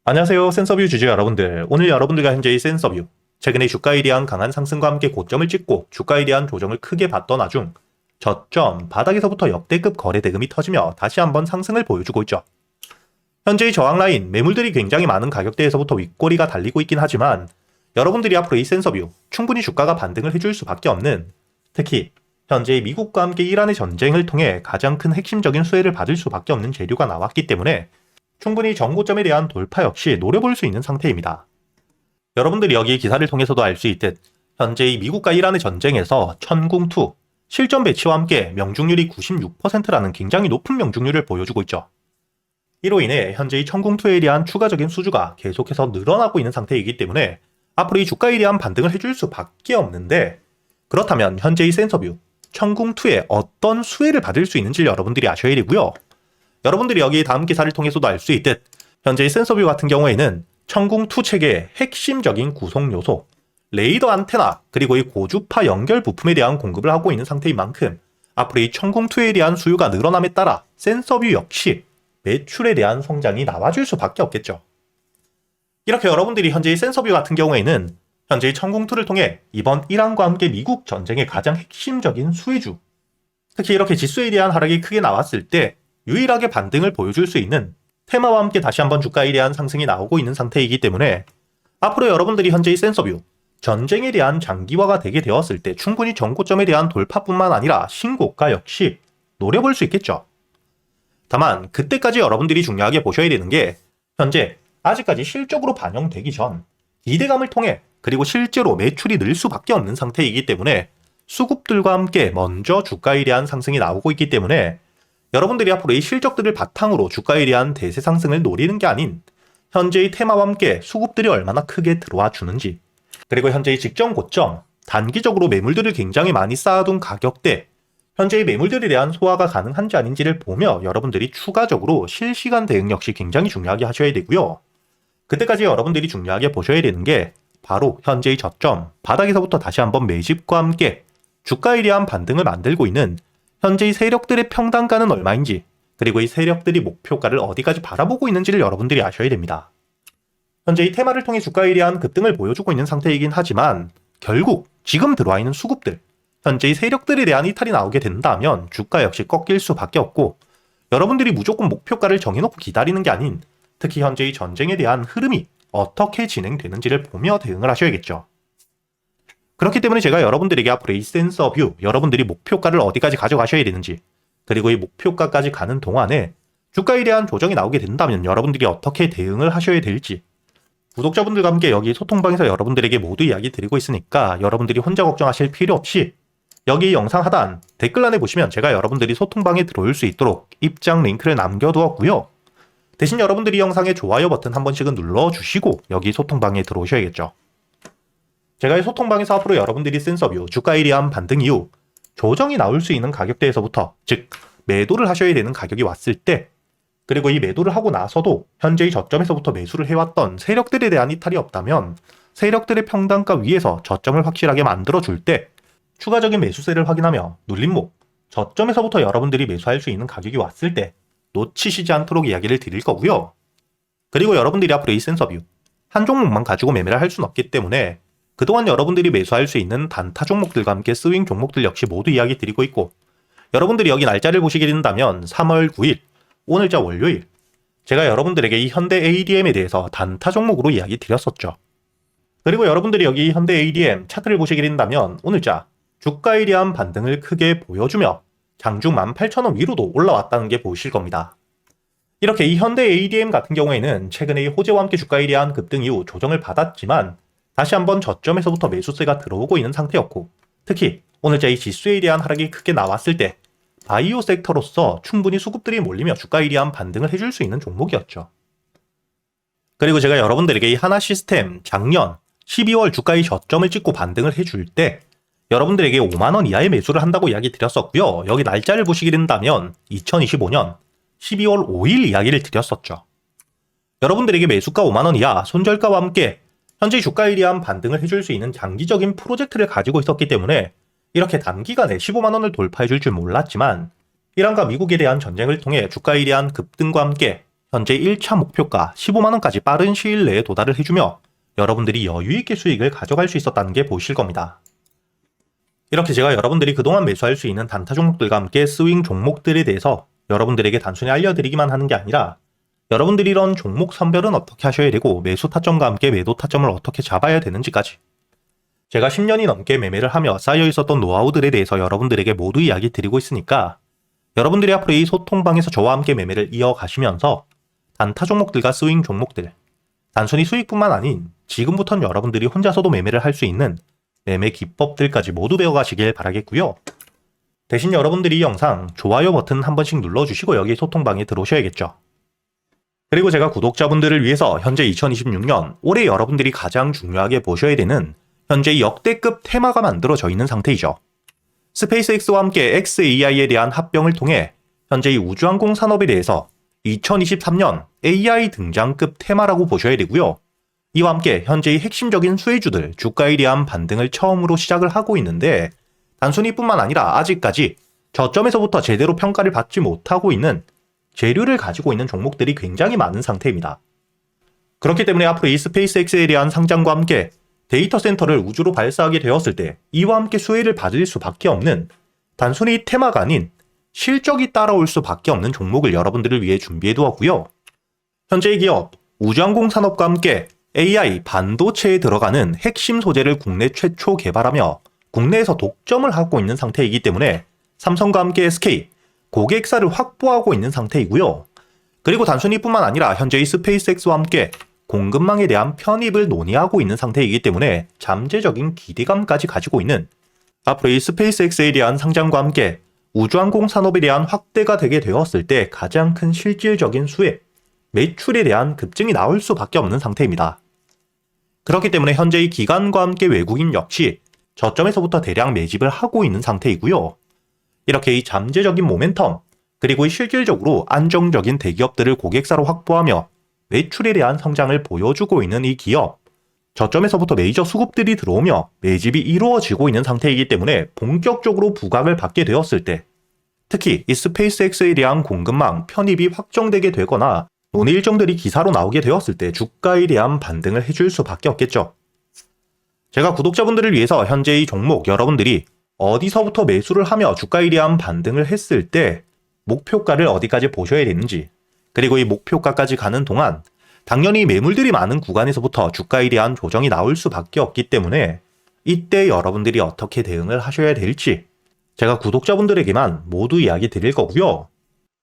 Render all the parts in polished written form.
안녕하세요, 센서뷰 주주 여러분들. 오늘 여러분들과 현재의 센서뷰, 최근에 주가에 대한 강한 상승과 함께 고점을 찍고 주가에 대한 조정을 크게 받던 와중 저점 바닥에서부터 역대급 거래 대금이 터지며 다시 한번 상승을 보여주고 있죠. 현재의 저항 라인, 매물들이 굉장히 많은 가격대에서부터 윗꼬리가 달리고 있긴 하지만 여러분들이 앞으로 이 센서뷰, 충분히 주가가 반등을 해줄 수밖에 없는, 특히 현재 미국과 함께 이란의 전쟁을 통해 가장 큰 핵심적인 수혜를 받을 수밖에 없는 재료가 나왔기 때문에 충분히 전고점에 대한 돌파 역시 노려볼 수 있는 상태입니다. 여러분들이 여기 기사를 통해서도 알 수 있듯 현재 이 미국과 이란의 전쟁에서 천궁2 실전 배치와 함께 명중률이 96%라는 굉장히 높은 명중률을 보여주고 있죠. 이로 인해 현재 이 천궁2에 대한 추가적인 수주가 계속해서 늘어나고 있는 상태이기 때문에 앞으로 이 주가에 대한 반등을 해줄 수밖에 없는데, 그렇다면 현재 이 센서뷰 천궁2에 어떤 수혜를 받을 수 있는지 여러분들이 아셔야 되고요. 여러분들이 여기 다음 기사를 통해서도 알 수 있듯 현재 이 센서뷰 같은 경우에는 천궁2 체계의 핵심적인 구성 요소, 레이더 안테나 그리고 이 고주파 연결 부품에 대한 공급을 하고 있는 상태인 만큼 앞으로 이 천궁2에 대한 수요가 늘어남에 따라 센서뷰 역시 매출에 대한 성장이 나와줄 수밖에 없겠죠. 이렇게 여러분들이 현재 이 센서뷰 같은 경우에는 현재 이 천궁2를 통해 이번 이란과 함께 미국 전쟁의 가장 핵심적인 수혜주, 특히 이렇게 지수에 대한 하락이 크게 나왔을 때 유일하게 반등을 보여줄 수 있는 테마와 함께 다시 한번 주가에 대한 상승이 나오고 있는 상태이기 때문에 앞으로 여러분들이 현재의 센서뷰, 전쟁에 대한 장기화가 되게 되었을 때 충분히 전고점에 대한 돌파뿐만 아니라 신고가 역시 노려볼 수 있겠죠. 다만 그때까지 여러분들이 중요하게 보셔야 되는 게 현재 아직까지 실적으로 반영되기 전 기대감을 통해 그리고 실제로 매출이 늘 수밖에 없는 상태이기 때문에 수급들과 함께 먼저 주가에 대한 상승이 나오고 있기 때문에 여러분들이 앞으로 이 실적들을 바탕으로 주가에 대한 대세 상승을 노리는 게 아닌 현재의 테마와 함께 수급들이 얼마나 크게 들어와 주는지, 그리고 현재의 직전 고점, 단기적으로 매물들을 굉장히 많이 쌓아둔 가격대, 현재의 매물들에 대한 소화가 가능한지 아닌지를 보며 여러분들이 추가적으로 실시간 대응 역시 굉장히 중요하게 하셔야 되고요. 그때까지 여러분들이 중요하게 보셔야 되는 게 바로 현재의 저점, 바닥에서부터 다시 한번 매집과 함께 주가에 대한 반등을 만들고 있는 현재의 세력들의 평단가는 얼마인지, 그리고 이 세력들이 목표가를 어디까지 바라보고 있는지를 여러분들이 아셔야 됩니다. 현재 이 테마를 통해 주가에 대한 급등을 보여주고 있는 상태이긴 하지만 결국 지금 들어와 있는 수급들, 현재의 세력들에 대한 이탈이 나오게 된다면 주가 역시 꺾일 수밖에 없고, 여러분들이 무조건 목표가를 정해놓고 기다리는 게 아닌 특히 현재의 전쟁에 대한 흐름이 어떻게 진행되는지를 보며 대응을 하셔야겠죠. 그렇기 때문에 제가 여러분들에게 앞으로 이 센서뷰, 여러분들이 목표가를 어디까지 가져가셔야 되는지, 그리고 이 목표가까지 가는 동안에 주가에 대한 조정이 나오게 된다면 여러분들이 어떻게 대응을 하셔야 될지, 구독자분들과 함께 여기 소통방에서 여러분들에게 모두 이야기 드리고 있으니까 여러분들이 혼자 걱정하실 필요 없이 여기 영상 하단 댓글란에 보시면 제가 여러분들이 소통방에 들어올 수 있도록 입장 링크를 남겨두었고요. 대신 여러분들이 영상의 좋아요 버튼 한 번씩은 눌러주시고 여기 소통방에 들어오셔야겠죠. 제가 이 소통방에서 앞으로 여러분들이 센서뷰, 주가에 대한 반등 이후 조정이 나올 수 있는 가격대에서부터, 즉 매도를 하셔야 되는 가격이 왔을 때, 그리고 이 매도를 하고 나서도 현재의 저점에서부터 매수를 해왔던 세력들에 대한 이탈이 없다면 세력들의 평단가 위에서 저점을 확실하게 만들어줄 때 추가적인 매수세를 확인하며 눌림목, 저점에서부터 여러분들이 매수할 수 있는 가격이 왔을 때 놓치시지 않도록 이야기를 드릴 거고요. 그리고 여러분들이 앞으로 이 센서뷰, 한 종목만 가지고 매매를 할 수는 없기 때문에 그동안 여러분들이 매수할 수 있는 단타 종목들과 함께 스윙 종목들 역시 모두 이야기 드리고 있고, 여러분들이 여기 날짜를 보시게 된다면 3월 9일, 오늘자 월요일, 제가 여러분들에게 이 현대 ADM에 대해서 단타 종목으로 이야기 드렸었죠. 그리고 여러분들이 여기 현대 ADM 차트를 보시게 된다면 오늘자 주가에 대한 반등을 크게 보여주며 장중 18,000원 위로도 올라왔다는 게 보이실 겁니다. 이렇게 이 현대 ADM 같은 경우에는 최근에 이 호재와 함께 주가에 대한 급등 이후 조정을 받았지만 다시 한번 저점에서부터 매수세가 들어오고 있는 상태였고, 특히 오늘자 이 지수에 대한 하락이 크게 나왔을 때 바이오 섹터로서 충분히 수급들이 몰리며 주가에 대한 반등을 해줄 수 있는 종목이었죠. 그리고 제가 여러분들에게 이 하나시스템 작년 12월 주가의 저점을 찍고 반등을 해줄 때 여러분들에게 5만원 이하의 매수를 한다고 이야기 드렸었고요. 여기 날짜를 보시게 된다면 2025년 12월 5일 이야기를 드렸었죠. 여러분들에게 매수가 5만원 이하, 손절가와 함께 현재 주가에 대한 반등을 해줄 수 있는 장기적인 프로젝트를 가지고 있었기 때문에 이렇게 단기간에 15만원을 돌파해줄 줄 몰랐지만 이란과 미국에 대한 전쟁을 통해 주가에 대한 급등과 함께 현재 1차 목표가 15만원까지 빠른 시일 내에 도달을 해주며 여러분들이 여유있게 수익을 가져갈 수 있었다는 게 보이실 겁니다. 이렇게 제가 여러분들이 그동안 매수할 수 있는 단타 종목들과 함께 스윙 종목들에 대해서 여러분들에게 단순히 알려드리기만 하는 게 아니라 여러분들이 이런 종목 선별은 어떻게 하셔야 되고 매수 타점과 함께 매도 타점을 어떻게 잡아야 되는지까지 제가 10년이 넘게 매매를 하며 쌓여 있었던 노하우들에 대해서 여러분들에게 모두 이야기 드리고 있으니까 여러분들이 앞으로 이 소통방에서 저와 함께 매매를 이어가시면서 단타 종목들과 스윙 종목들 단순히 수익뿐만 아닌 지금부터는 여러분들이 혼자서도 매매를 할 수 있는 매매 기법들까지 모두 배워가시길 바라겠고요. 대신 여러분들이 이 영상 좋아요 버튼 한 번씩 눌러주시고 여기 소통방에 들어오셔야겠죠. 그리고 제가 구독자분들을 위해서 현재 2026년 올해 여러분들이 가장 중요하게 보셔야 되는 현재 역대급 테마가 만들어져 있는 상태이죠. 스페이스X와 함께 xAI에 대한 합병을 통해 현재 이 우주항공 산업에 대해서 2023년 AI 등장급 테마라고 보셔야 되고요. 이와 함께 현재의 핵심적인 수혜주들 주가에 대한 반등을 처음으로 시작을 하고 있는데 단순히 뿐만 아니라 아직까지 저점에서부터 제대로 평가를 받지 못하고 있는 재료를 가지고 있는 종목들이 굉장히 많은 상태입니다. 그렇기 때문에 앞으로 이 스페이스X에 대한 상장과 함께 데이터 센터를 우주로 발사하게 되었을 때 이와 함께 수혜를 받을 수밖에 없는 단순히 테마가 아닌 실적이 따라올 수밖에 없는 종목을 여러분들을 위해 준비해 두었고요. 현재의 기업 우주항공 산업과 함께 AI 반도체에 들어가는 핵심 소재를 국내 최초 개발하며 국내에서 독점을 하고 있는 상태이기 때문에 삼성과 함께 SK 고객사를 확보하고 있는 상태이고요. 그리고 단순히 뿐만 아니라 현재의 스페이스X와 함께 공급망에 대한 편입을 논의하고 있는 상태이기 때문에 잠재적인 기대감까지 가지고 있는 앞으로 이 스페이스X에 대한 상장과 함께 우주항공 산업에 대한 확대가 되게 되었을 때 가장 큰 실질적인 수혜, 매출에 대한 급증이 나올 수밖에 없는 상태입니다. 그렇기 때문에 현재 이 기관과 함께 외국인 역시 저점에서부터 대량 매집을 하고 있는 상태이고요. 이렇게 이 잠재적인 모멘텀, 그리고 이 실질적으로 안정적인 대기업들을 고객사로 확보하며 매출에 대한 성장을 보여주고 있는 이 기업, 저점에서부터 메이저 수급들이 들어오며 매집이 이루어지고 있는 상태이기 때문에 본격적으로 부각을 받게 되었을 때 특히 이 스페이스X에 대한 공급망 편입이 확정되게 되거나 논의 일정들이 기사로 나오게 되었을 때 주가에 대한 반등을 해줄 수밖에 없겠죠. 제가 구독자분들을 위해서 현재 이 종목 여러분들이 어디서부터 매수를 하며 주가에 대한 반등을 했을 때 목표가를 어디까지 보셔야 되는지, 그리고 이 목표가까지 가는 동안 당연히 매물들이 많은 구간에서부터 주가에 대한 조정이 나올 수밖에 없기 때문에 이때 여러분들이 어떻게 대응을 하셔야 될지 제가 구독자분들에게만 모두 이야기 드릴 거고요.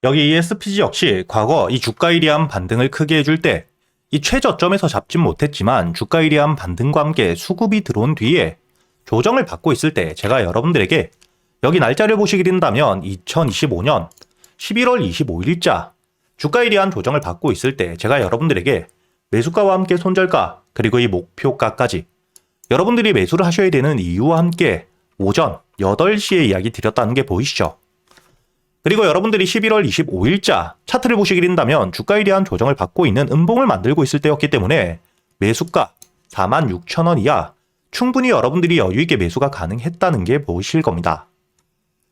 여기 이 SPG 역시 과거 이 주가에 대한 반등을 크게 해줄 때 이 최저점에서 잡진 못했지만 주가에 대한 반등과 함께 수급이 들어온 뒤에 조정을 받고 있을 때 제가 여러분들에게 여기 날짜를 보시게 된다면 2025년 11월 25일자 주가에 대한 조정을 받고 있을 때 제가 여러분들에게 매수가와 함께 손절가 그리고 이 목표가까지 여러분들이 매수를 하셔야 되는 이유와 함께 오전 8시에 이야기 드렸다는 게 보이시죠? 그리고 여러분들이 11월 25일자 차트를 보시게 된다면 주가에 대한 조정을 받고 있는 음봉을 만들고 있을 때였기 때문에 매수가 46,000원 이하 충분히 여러분들이 여유있게 매수가 가능했다는 게 보이실 겁니다.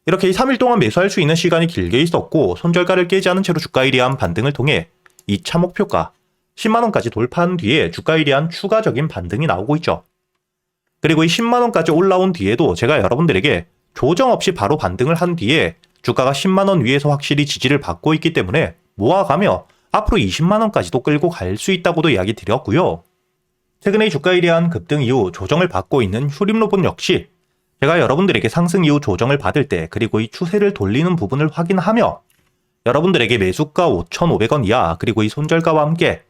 이렇게 3일 동안 매수할 수 있는 시간이 길게 있었고 손절가를 깨지 않은 채로 주가에 대한 반등을 통해 2차 목표가 10만원까지 돌파한 뒤에 주가에 대한 추가적인 반등이 나오고 있죠. 그리고 이 10만원까지 올라온 뒤에도 제가 여러분들에게 조정 없이 바로 반등을 한 뒤에 주가가 10만원 위에서 확실히 지지를 받고 있기 때문에 모아가며 앞으로 20만원까지도 끌고 갈 수 있다고도 이야기 드렸고요. 최근에 주가에 대한 급등 이후 조정을 받고 있는 휴림로봇 역시 제가 여러분들에게 상승 이후 조정을 받을 때 그리고 이 추세를 돌리는 부분을 확인하며 여러분들에게 매수가 5,500원 이하 그리고 이 손절가와 함께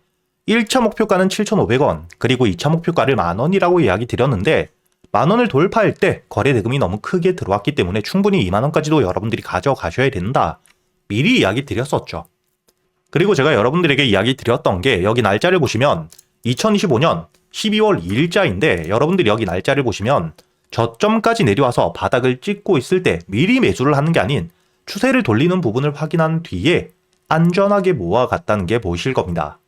1차 목표가는 7,500원 그리고 2차 목표가를 만원이라고 이야기 드렸는데 만원을 돌파할 때 거래 대금이 너무 크게 들어왔기 때문에 충분히 2만원까지도 여러분들이 가져가셔야 된다. 미리 이야기 드렸었죠. 그리고 제가 여러분들에게 이야기 드렸던 게 여기 날짜를 보시면 2025년 12월 2일자인데 여러분들이 여기 날짜를 보시면 저점까지 내려와서 바닥을 찍고 있을 때 미리 매수를 하는 게 아닌 추세를 돌리는 부분을 확인한 뒤에 안전하게 모아갔다는 게 보이실 겁니다.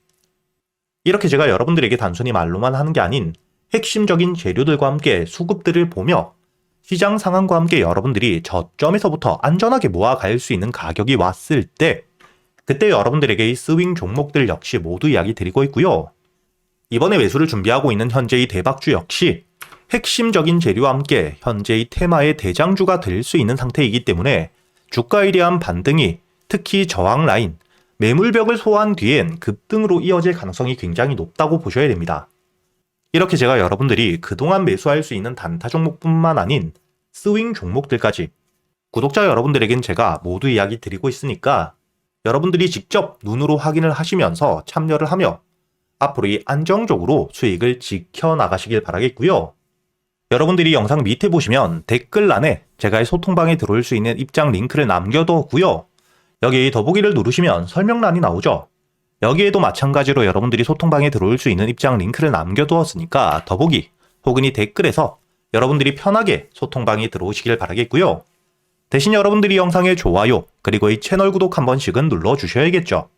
이렇게 제가 여러분들에게 단순히 말로만 하는 게 아닌 핵심적인 재료들과 함께 수급들을 보며 시장 상황과 함께 여러분들이 저점에서부터 안전하게 모아갈 수 있는 가격이 왔을 때 그때 여러분들에게 이 스윙 종목들 역시 모두 이야기 드리고 있고요. 이번에 매수를 준비하고 있는 현재의 대박주 역시 핵심적인 재료와 함께 현재의 테마의 대장주가 될 수 있는 상태이기 때문에 주가에 대한 반등이 특히 저항 라인, 매물벽을 소화한 뒤엔 급등으로 이어질 가능성이 굉장히 높다고 보셔야 됩니다. 이렇게 제가 여러분들이 그동안 매수할 수 있는 단타 종목뿐만 아닌 스윙 종목들까지 구독자 여러분들에겐 제가 모두 이야기 드리고 있으니까 여러분들이 직접 눈으로 확인을 하시면서 참여를 하며 앞으로 이 안정적으로 수익을 지켜나가시길 바라겠고요. 여러분들이 영상 밑에 보시면 댓글란에 제가 이 소통방에 들어올 수 있는 입장 링크를 남겨뒀고요. 여기 더보기를 누르시면 설명란이 나오죠. 여기에도 마찬가지로 여러분들이 소통방에 들어올 수 있는 입장 링크를 남겨두었으니까 더보기 혹은 이 댓글에서 여러분들이 편하게 소통방에 들어오시길 바라겠고요. 대신 여러분들이 영상의 좋아요 그리고 이 채널 구독 한 번씩은 눌러주셔야겠죠.